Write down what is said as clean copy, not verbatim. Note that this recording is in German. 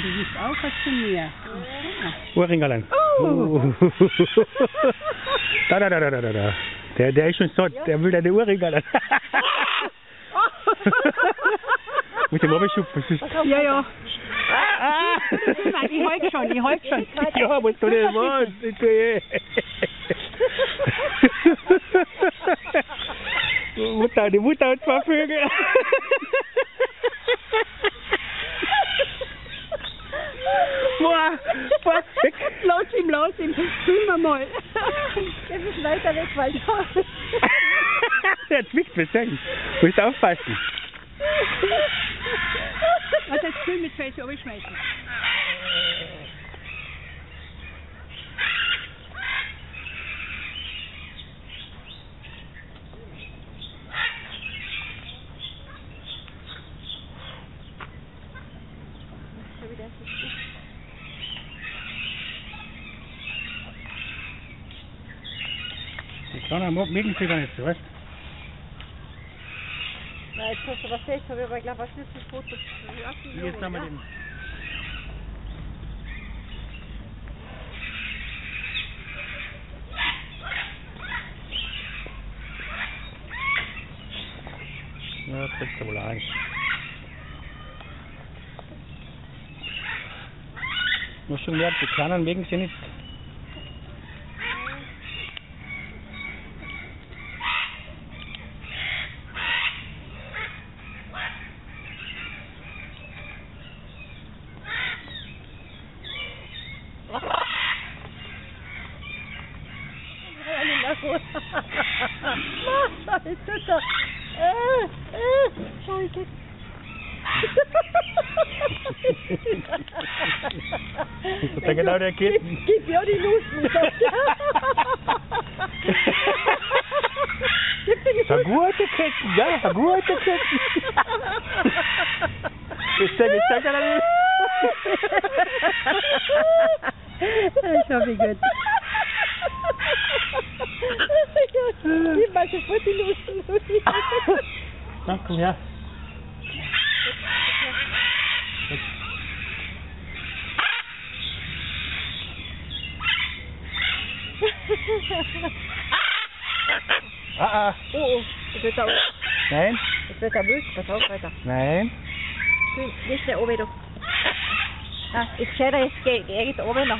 du siehst auch was zu mir. Ohrringerlein. Oh. Da. Der ist schon satt, der will deine Ohrringerlein. Mit dem Oberschupfen. Ja. Ich heug schon. Ja, musst du nicht machen. Die Mutter und zwei Vögel. Boah, weg. Los ihm. Fühlen wir mal. Jetzt ist weiter weg, weil da... Der zwickt mich, du musst aufpassen. Was das Fühl mit Fels überschmeißen? Die kleinen mögen sie gar nicht so, weißt du? Na, jetzt hast du was gesagt, aber ich glaube, was ist das Foto? Jetzt haben wir den. Ja, das kriegst du wohl ein. Muss schon mehr, die Kleinen mögen sie nicht. Schau, ich krieg... Das ist ja genau der Kind. Gib ja die Lust nicht. Eine gute Ketten, ja, eine gute Ketten. Ich denke nicht. Ich hoffe, gut. Gib mal sofort die Lust. Na, komm her. Oh, das wird auch. Nein. Das wird auch wild. Pass auf, weiter. Nein. Nicht mehr oben doch. Ah, ich sehe, es geht oben nach.